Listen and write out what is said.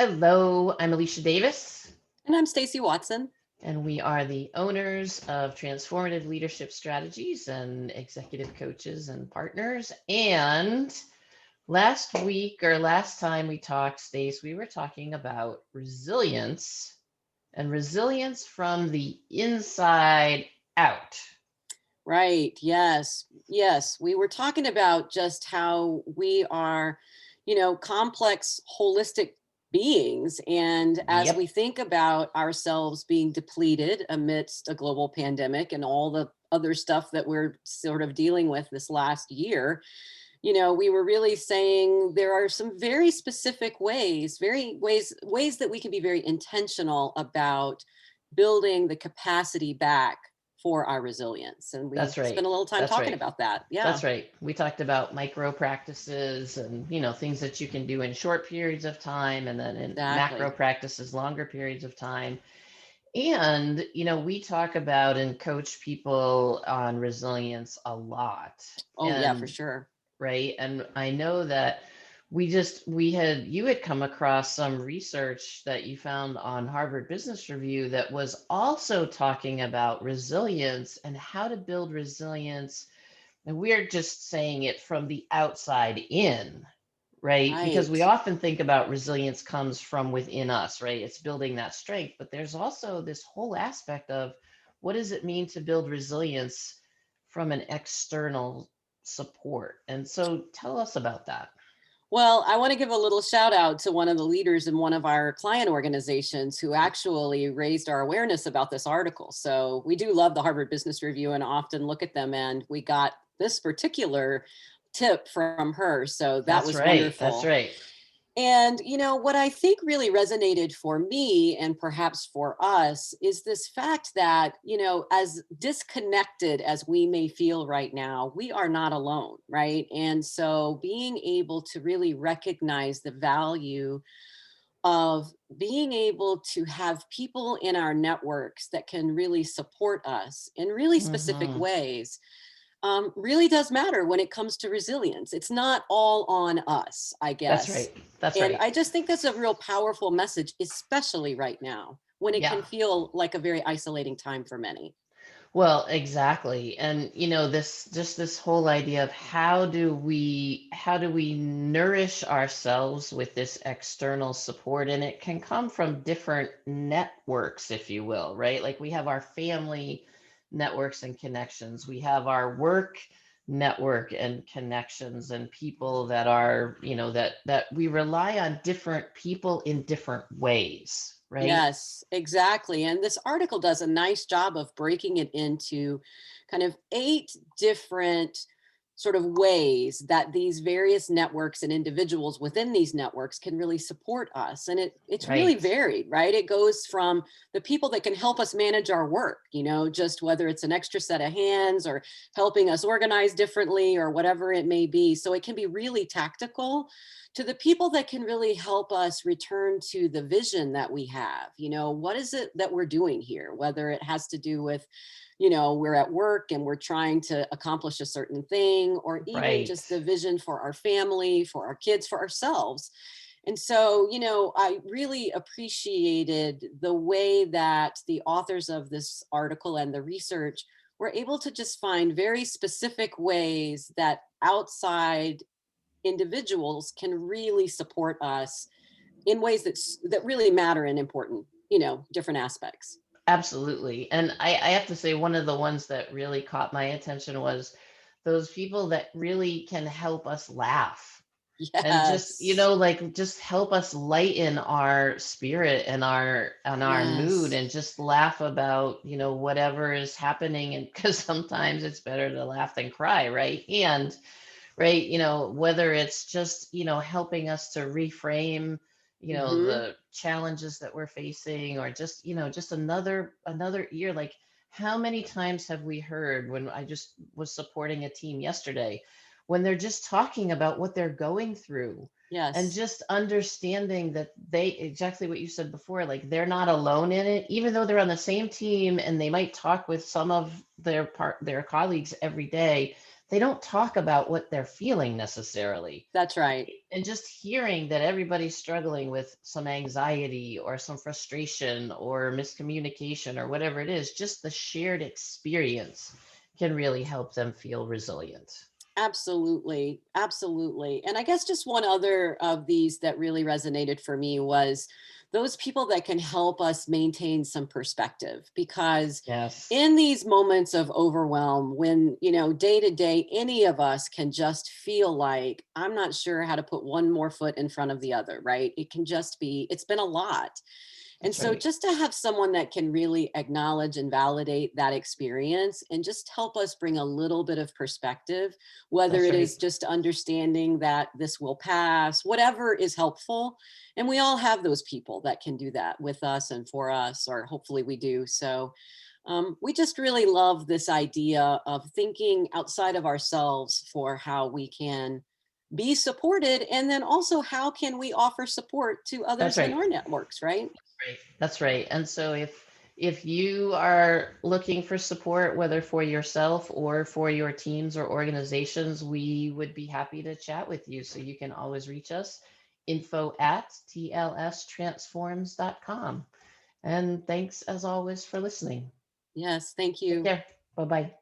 Hello, I'm Alicia Davis, And I'm Stacy Watson. and we are the owners of Transformative Leadership Strategies and executive coaches and partners. And last week or last time we talked, Stace, we were talking about resilience and resilience from the inside out. Right. Yes. Yes. We were talking about just how we are, complex, holistic beings. And as we Yep, think about ourselves being depleted amidst a global pandemic and all the other stuff that we're sort of dealing with this last year, we were really saying there are some very specific ways, ways that we can be very intentional about building the capacity back for our resilience. And we that's spent right. a little time That's talking right. about that. Yeah, That's right. We talked about micro practices and, things that you can do in short periods of time and then in macro exactly. practices, longer periods of time. And, we talk about and coach people on resilience a lot. Oh, yeah, for And, sure. right. And I know that you had come across some research that you found on Harvard Business Review that was also talking about resilience and how to build resilience, and we're just saying it from the outside in, right? Because Right. we often think about resilience comes from within us, right? It's building that strength. But there's also this whole aspect of what does it mean to build resilience from an external support? And so tell us about that. Well, I want to give a little shout out to one of the leaders in one of our client organizations who actually raised our awareness about this article. So we do love the Harvard Business Review and often look at them. And we got this particular tip from her. So that That's was right. That's wonderful. right. And, what I think really resonated for me and perhaps for us is this fact that, as disconnected as we may feel right now, we are not alone, right? And so being able to really recognize the value of being able to have people in our networks that can really support us in really specific Hmm. ways really does matter when it comes to resilience. It's not all on us, I That's guess. right. That's And right. I just think that's a real powerful message, especially right now when it Yeah. can feel like a very isolating time for many. Well, exactly. And this whole idea of how do we nourish ourselves with this external support, and it can come from different networks, if you will, right? Like we have our family networks and connections. We have our work network and connections and people that are, that we rely on different people in different ways, right? Yes, exactly. And this article does a nice job of breaking it into kind of 8 different sort of ways that these various networks and individuals within these networks can really support us. And it's really Right. varied, right? It goes from the people that can help us manage our work, just whether it's an extra set of hands or helping us organize differently or whatever it may be. So it can be really tactical to the people that can really help us return to the vision that we have. What is it that we're doing here? Whether it has to do with, we're at work and we're trying to accomplish a certain thing, or even Right. just the vision for our family, for our kids, for ourselves. And so, I really appreciated the way that the authors of this article and the research were able to just find very specific ways that outside individuals can really support us in ways that really matter and important, different aspects. Absolutely. And I have to say, one of the ones that really caught my attention was those people that really can help us laugh and just, Yes. like just help us lighten our spirit and our mood Yes. and just laugh about, whatever is happening. And because sometimes it's better to laugh than cry, right? And right, whether it's just, helping us to reframe, Hmm. the challenges that we're facing, or just, just another ear. Like, how many times have we heard, when I just was supporting a team yesterday, when they're just talking about what they're going through, and Yes. just understanding that they, exactly what you said before, like they're not alone in it, even though they're on the same team and they might talk with some of their colleagues every day. they don't talk about what they're feeling necessarily. That's right. And just hearing that everybody's struggling with some anxiety or some frustration or miscommunication or whatever it is, just the shared experience can really help them feel resilient. Absolutely. Absolutely. And I guess just one other of these that really resonated for me was those people that can help us maintain some perspective, because Yes, in these moments of overwhelm, when, day to day, any of us can just feel like, I'm not sure how to put one more foot in front of the other, right? It can just be, it's been a lot. And that's so right. just to have someone that can really acknowledge and validate that experience and just help us bring a little bit of perspective, whether That's it right. is just understanding that this will pass, whatever is helpful. And we all have those people that can do that with us and for us, or hopefully we do. So we just really love this idea of thinking outside of ourselves for how we can be supported. And then also, how can we offer support to That's others in right. our networks, right? Right. That's right. And so if you are looking for support, whether for yourself or for your teams or organizations, we would be happy to chat with you. So you can always reach us info at tlstransforms.com. And thanks as always for listening. Yes, thank Take you. care. Bye bye.